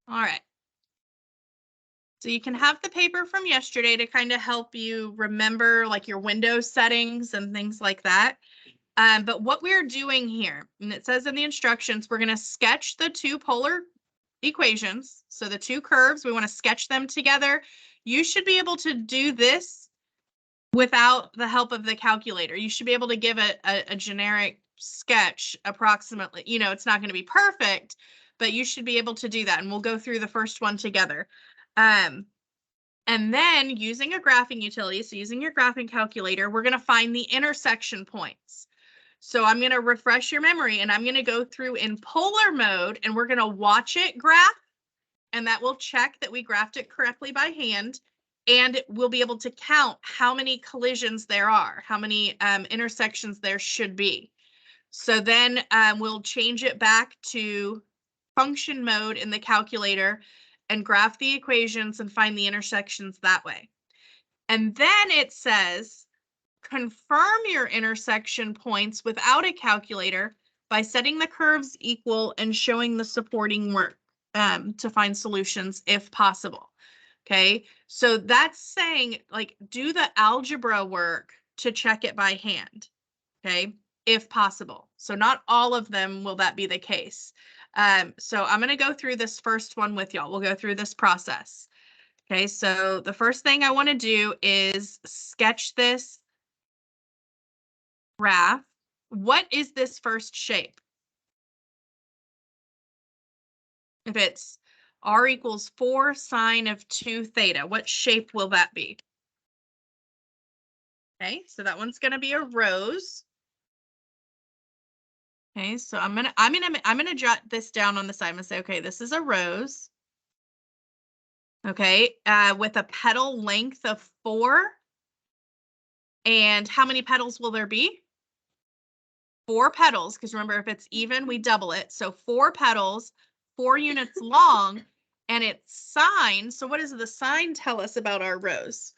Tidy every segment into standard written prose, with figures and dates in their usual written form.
All right. So you can have the paper from yesterday to kind of help you remember like your Windows settings and things like that. But what we're doing here, and it says in the instructions, we're going to sketch the two polar equations. So the two curves, we want to sketch them together. You should be able to do this without the help of the calculator. You should be able to give a generic sketch approximately. You know, it's not going to be perfect, but you should be able to do that. And we'll go through the first one together. And then using a graphing utility, so using your graphing calculator, we're going to find the intersection points. So I'm going to refresh your memory and I'm going to go through in polar mode and we're going to watch it graph, and that will check that we graphed it correctly by hand. And we'll be able to count how many collisions there are, how many intersections there should be. So then we'll change it back to function mode in the calculator and graph the equations and find the intersections that way. And then it says, confirm your intersection points without a calculator by setting the curves equal and showing the supporting work to find solutions if possible. Okay, so that's saying like do the algebra work to check it by hand. Okay, if possible. So not all of them will that be the case. So I'm going to go through this first one with y'all. We'll go through this process. Okay, so the first thing I want to do is sketch this graph. What is this first shape? If it's r equals 4 sine of 2 theta, what shape will that be? Okay, so that one's going to be a rose. Okay, so I'm gonna jot this down on the side. I'm gonna say, okay, this is a rose. Okay, with a petal length of 4. And how many petals will there be? 4 petals, because remember, if it's even, we double it. So 4 petals, 4 units long, and it's sine. So what does the sign tell us about our rose?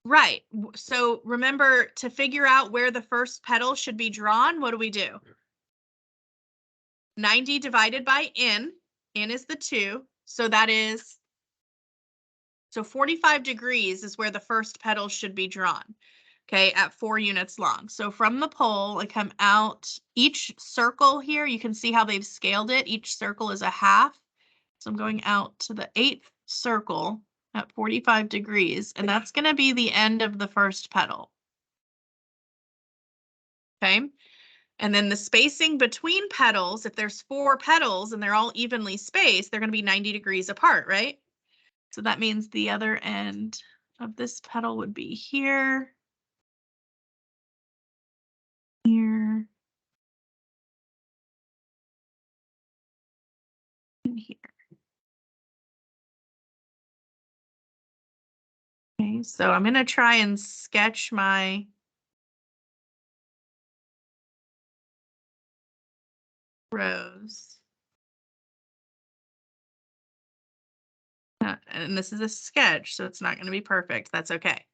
Right. So remember, to figure out where the first petal should be drawn, what do? 90 divided by n. N is the 2. So that is, so 45 degrees is where the first petal should be drawn. Okay, at 4 units long. So from the pole, I come out, each circle here, you can see how they've scaled it. Each circle is a half. So I'm going out to the 8th circle at 45 degrees, and that's going to be the end of the first petal. Okay, and then the spacing between petals, if there's 4 petals and they're all evenly spaced, they're going to be 90 degrees apart, right? So that means the other end of this petal would be here, here, and here. Okay, so I'm going to try and sketch my rose. And this is a sketch, so it's not going to be perfect. That's okay.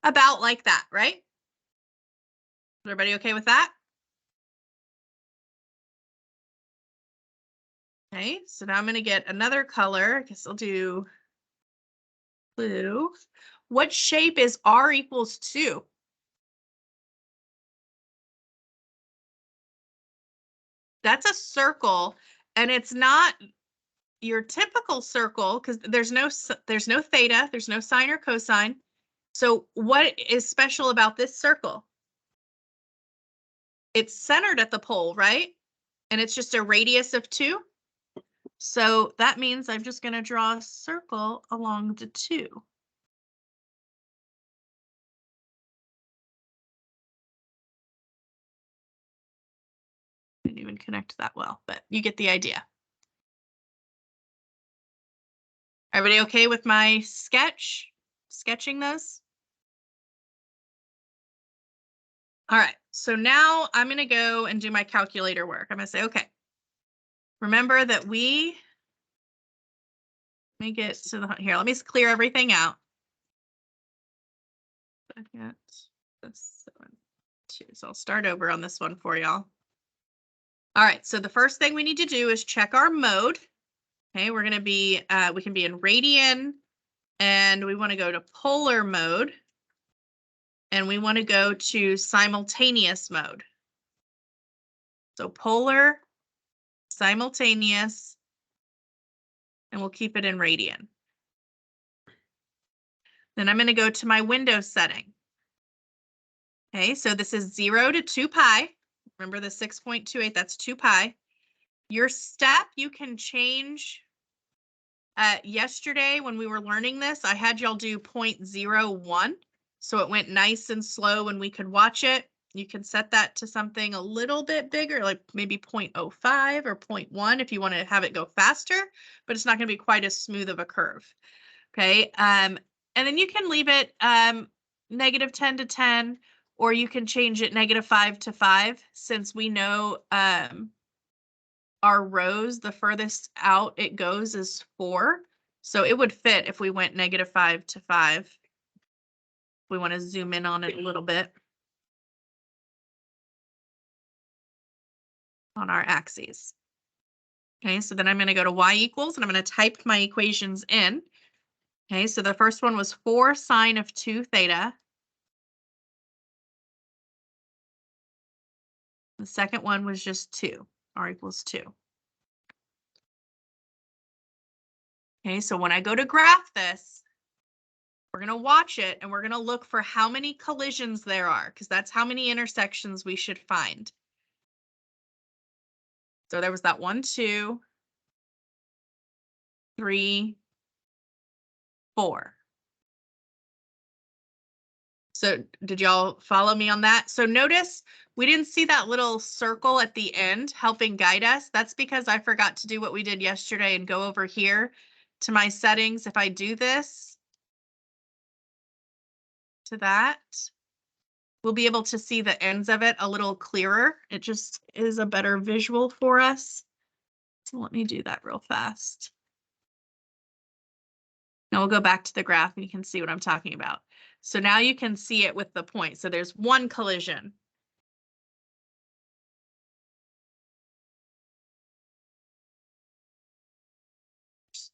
About like that, right? Is everybody okay with that? Okay, so now I'm going to get another color. I guess I'll do blue. What shape is r equals 2? That's a circle, and it's not your typical circle because there's no theta, there's no sine or cosine. So what is special about this circle? It's centered at the pole, right? And it's just a radius of 2. So that means I'm just going to draw a circle along the 2. Didn't even connect that well, but you get the idea. Everybody okay with my sketching those? All right, so now I'm going to go and do my calculator work. I'm going to say, okay, remember that let me get to the, here, let me clear everything out. Second, this 7, 2. So I'll start over on this one for y'all. All right, so the first thing we need to do is check our mode. Okay, we're going to be, we can be in radian, and we want to go to polar mode, and we want to go to simultaneous mode. So polar, simultaneous, and we'll keep it in radian. Then I'm going to go to my window setting. Okay, so this is 0 to 2 pi. Remember the 6.28, that's 2 pi. Your step, you can change. Yesterday, when we were learning this, I had y'all do 0.01. So it went nice and slow and we could watch it. You can set that to something a little bit bigger, like maybe 0.05 or 0.1 if you want to have it go faster, but it's not going to be quite as smooth of a curve. Okay. And then you can leave it -10 to 10, or you can change it -5 to 5, since we know our rows, the furthest out it goes is 4. So it would fit if we went -5 to 5. We want to zoom in on it a little bit on our axes. Okay, so then I'm going to go to y equals, and I'm going to type my equations in. Okay, so the first one was 4 sine of 2 theta. The second one was just 2, r equals 2. Okay, so when I go to graph this, we're going to watch it and we're going to look for how many collisions there are, because that's how many intersections we should find. So there was that 1, 2, 3, 4. So did y'all follow me on that? So notice we didn't see that little circle at the end helping guide us. That's because I forgot to do what we did yesterday and go over here to my settings. If I do this to that, we'll be able to see the ends of it a little clearer. It just is a better visual for us. So let me do that real fast. Now we'll go back to the graph and you can see what I'm talking about. So now you can see it with the point. So there's one collision.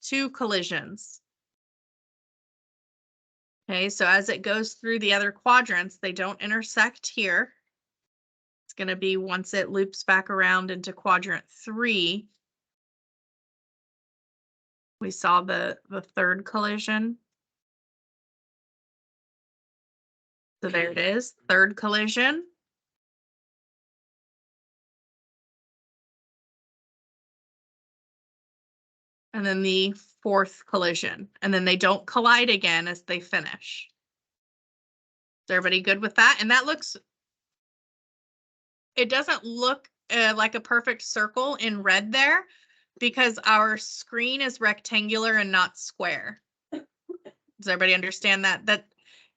Two collisions. Okay, so as it goes through the other quadrants, they don't intersect here. It's going to be once it loops back around into quadrant 3. We saw the third collision. So there it is, third collision. And then the fourth collision. And then they don't collide again as they finish. Is everybody good with that? And that looks, it doesn't look like a perfect circle in red there because our screen is rectangular and not square. Does everybody understand that? That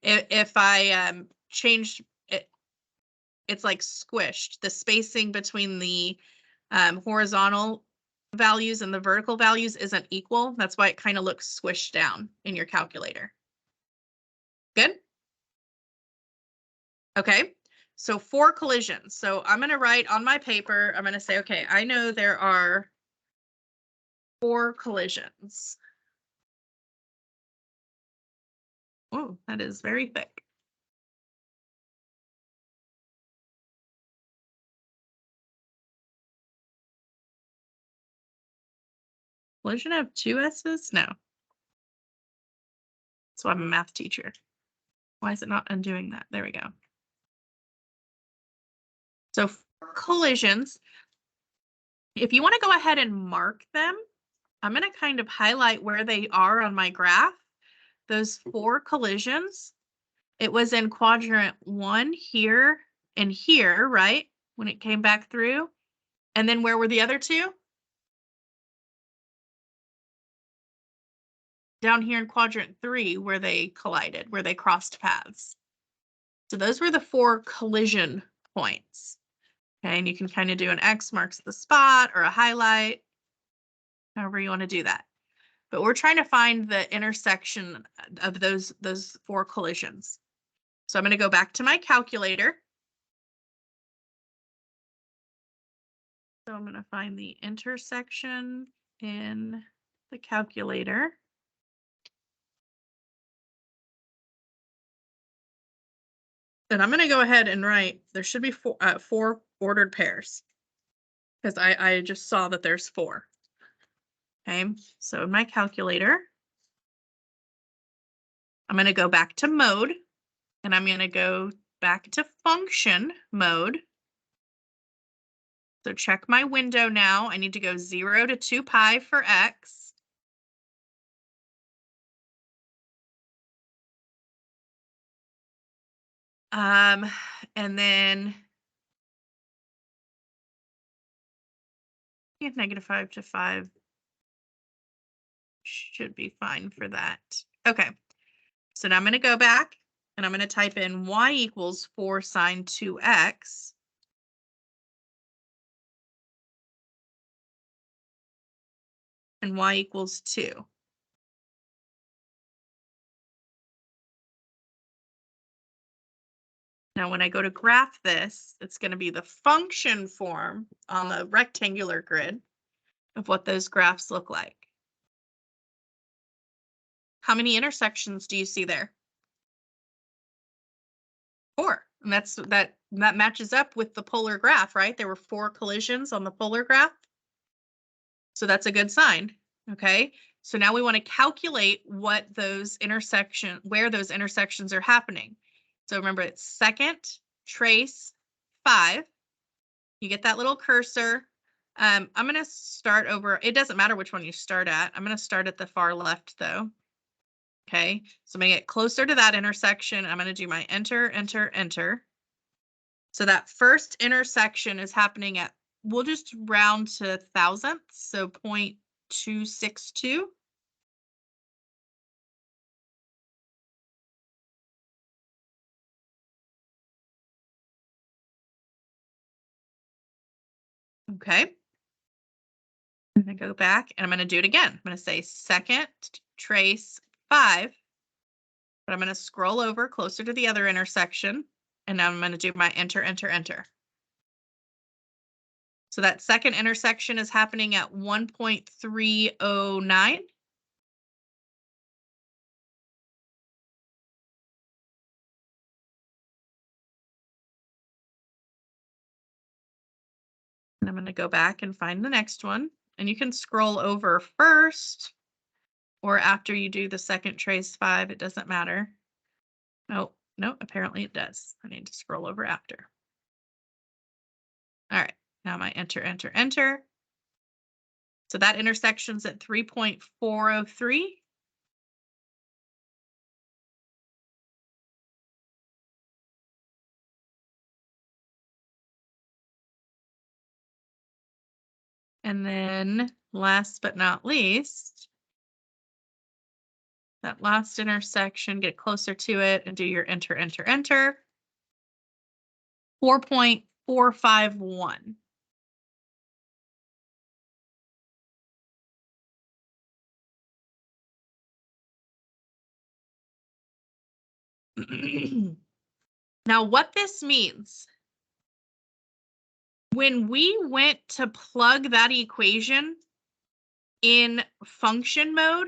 if I change it, it's like squished. The spacing between the horizontal values and the vertical values isn't equal. That's why it kind of looks squished down in your calculator. Good? Okay, so 4 collisions. So I'm going to write on my paper, I'm going to say, okay, I know there are 4 collisions. Oh, that is very thick. Collision have 2 S's? No. So I'm a math teacher. Why is it not undoing that? There we go. So 4 collisions. If you want to go ahead and mark them, I'm going to kind of highlight where they are on my graph. Those 4 collisions, it was in quadrant 1 here and here, right? When it came back through. And then where were the other 2? Down here in quadrant 3 where they collided, where they crossed paths. So those were the 4 collision points. Okay, and you can kind of do an X marks the spot or a highlight, however you want to do that. But we're trying to find the intersection of those 4 collisions. So I'm going to go back to my calculator. So I'm going to find the intersection in the calculator. And I'm going to go ahead and write, there should be four ordered pairs, because I just saw that there's 4. Okay, so in my calculator, I'm going to go back to mode, and I'm going to go back to function mode. So check my window now. I need to go 0 to 2 pi for x. And then -5 to 5 should be fine for that. Okay, so now I'm going to go back and I'm going to type in y equals 4 sine 2x. And y equals 2. Now, when I go to graph this, it's going to be the function form on the rectangular grid of what those graphs look like. How many intersections do you see there? 4. And that matches up with the polar graph, right? There were 4 collisions on the polar graph. So that's a good sign. Okay. So now we want to calculate where those intersections are happening. So remember, it's second, trace, 5. You get that little cursor. I'm going to start over. It doesn't matter which one you start at. I'm going to start at the far left, though. Okay, so I'm going to get closer to that intersection. I'm going to do my enter, enter, enter. So that first intersection is happening at, we'll just round to thousandths, so 0.262. Okay. I'm going to go back and I'm going to do it again. I'm going to say second, trace, 5. But I'm going to scroll over closer to the other intersection. And now I'm going to do my enter, enter, enter. So that second intersection is happening at 1.309. And I'm going to go back and find the next one. And you can scroll over first or after you do the second trace 5. It doesn't matter. Oh, no, apparently it does. I need to scroll over after. All right, now my enter, enter, enter. So that intersection's at 3.403. And then last but not least, that last intersection, get closer to it and do your enter, enter, enter. 4.451. Now, what this means, when we went to plug that equation in function mode,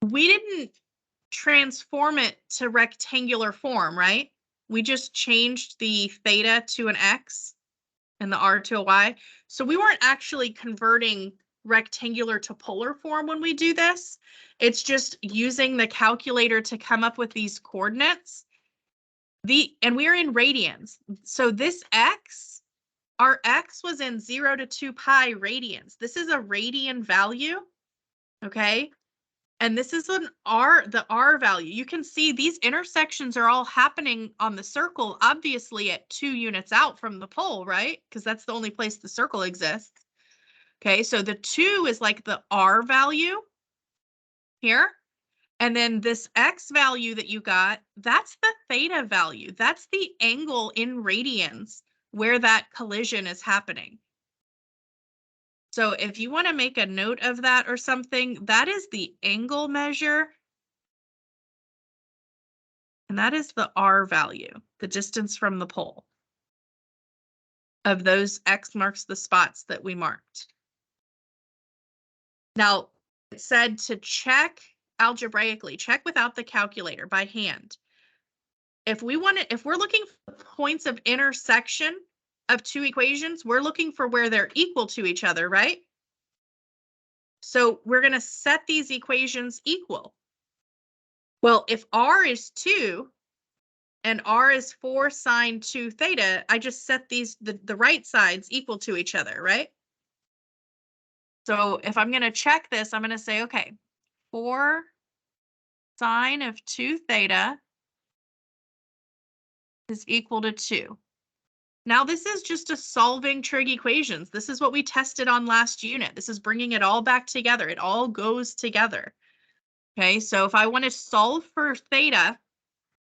we didn't transform it to rectangular form, right? We just changed the theta to an x and the r to a y. So we weren't actually converting rectangular to polar form when we do this. It's just using the calculator to come up with these coordinates. And we're in radians. So this x, our x was in 0 to 2 pi radians. This is a radian value, okay? And this is the R value. You can see these intersections are all happening on the circle, obviously at 2 units out from the pole, right? Because that's the only place the circle exists. Okay, so the 2 is like the R value here. And then this X value that you got, that's the theta value. That's the angle in radians where that collision is happening. So if you want to make a note of that or something, that is the angle measure. And that is the R value, the distance from the pole. of those X marks the spots that we marked. Now, it said to check algebraically, check without the calculator by hand. If we're looking for points of intersection of two equations, we're looking for where they're equal to each other, right? So we're going to set these equations equal. Well, if r is 2 and r is 4 sine 2 theta, I just set these the right sides equal to each other, right? So if I'm going to check this, I'm going to say, okay, 4 sine of 2 theta is equal to 2. Now this is just a solving trig equations. This is what we tested on last unit. This is bringing it all back together. It all goes together. Okay, so if I want to solve for theta,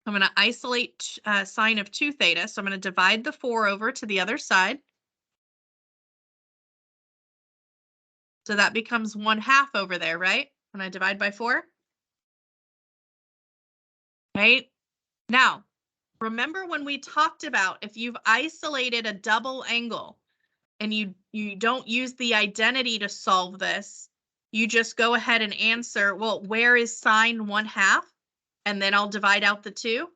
I'm going to isolate sine of 2 theta. So I'm going to divide the 4 over to the other side. So that becomes 1/2 over there, right? When I divide by 4. Right? Now, remember when we talked about if you've isolated a double angle and you don't use the identity to solve this, you just go ahead and answer, well, where is sine 1/2? And then I'll divide out the 2. Do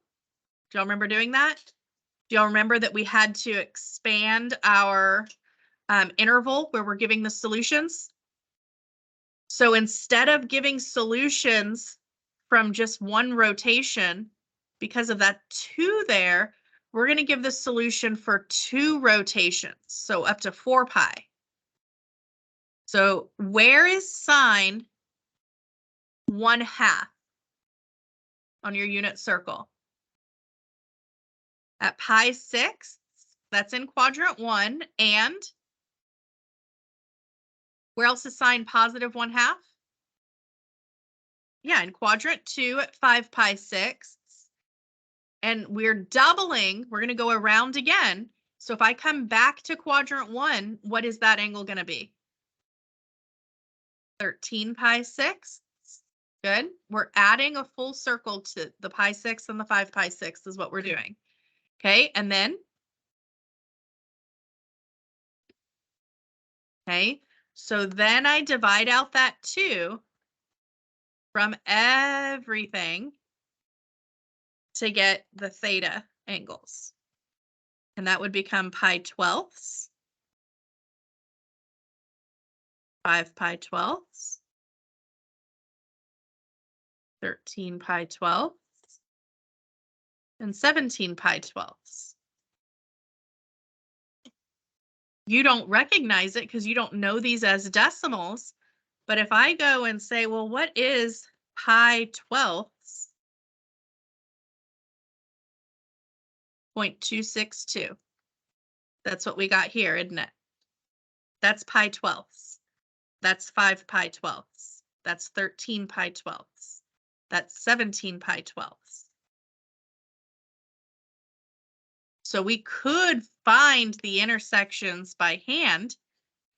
y'all remember doing that? Do y'all remember that we had to expand our interval where we're giving the solutions? So instead of giving solutions from just one rotation, because of that 2 there, we're going to give the solution for 2 rotations, so up to 4 pi. So where is sine 1/2 on your unit circle? At pi 6, that's in quadrant 1, and where else is sine positive 1/2? Yeah, in quadrant 2 at 5 pi 6. And we're doubling, we're going to go around again. So if I come back to quadrant 1, what is that angle going to be? 13 pi 6. Good. We're adding a full circle to the pi 6 and the 5 pi 6 is what we're doing. Okay, and then, okay, so then I divide out that 2 from everything to get the theta angles. And that would become pi 12ths, 5 pi 12ths, 13 pi 12ths, and 17 pi 12ths. You don't recognize it because you don't know these as decimals. But if I go and say, well, what is pi 12ths? 0.262. That's what we got here, isn't it? That's pi 12ths. That's 5 pi 12ths. That's 13 pi 12ths. That's 17 pi 12ths. So we could find the intersections by hand,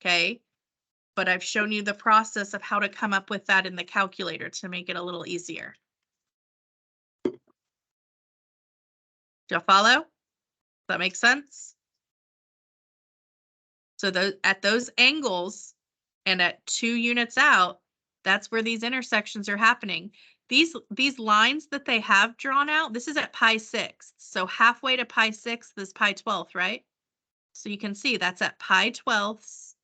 okay? But I've shown you the process of how to come up with that in the calculator to make it a little easier. Do y'all follow? Does that make sense? So at those angles and at 2 units out, that's where these intersections are happening. These lines that they have drawn out, this is at pi 6. So halfway to pi 6 is pi 12th, right? So you can see that's at pi 12ths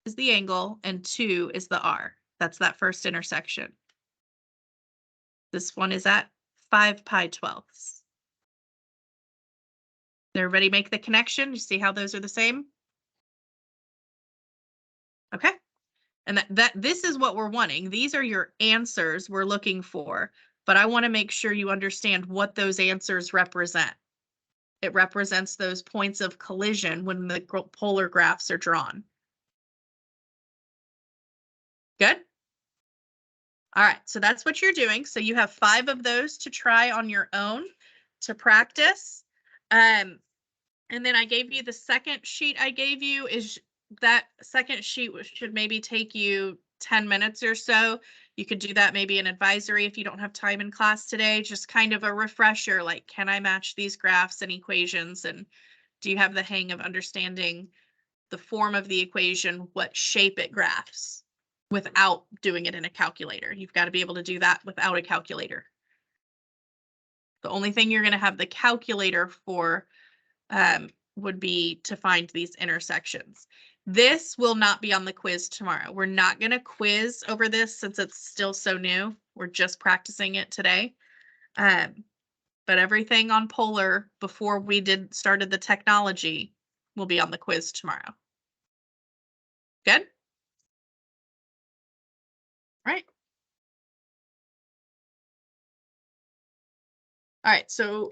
is the angle and 2 is the r. That's that first intersection. This one is at 5 pi 12ths. Did everybody make the connection? You see how those are the same? Okay. And this is what we're wanting. These are your answers we're looking for, but I want to make sure you understand what those answers represent. It represents those points of collision when the polar graphs are drawn. Good? All right, so that's what you're doing. So you have 5 of those to try on your own to practice. And then I gave you the second sheet I gave you is that second sheet should maybe take you 10 minutes or so. You could do that maybe in advisory if you don't have time in class today, just kind of a refresher, like, can I match these graphs and equations and Do you have the hang of understanding the form of the equation, what shape it graphs, without doing it in a calculator? You've got to be able to do that without a calculator. The only thing you're going to have the calculator for would be to find these intersections. This will not be on the quiz tomorrow. We're not going to quiz over this since it's still so new. We're just practicing it today. But everything on Polar before we started the technology will be on the quiz tomorrow. Good? Right. All right, so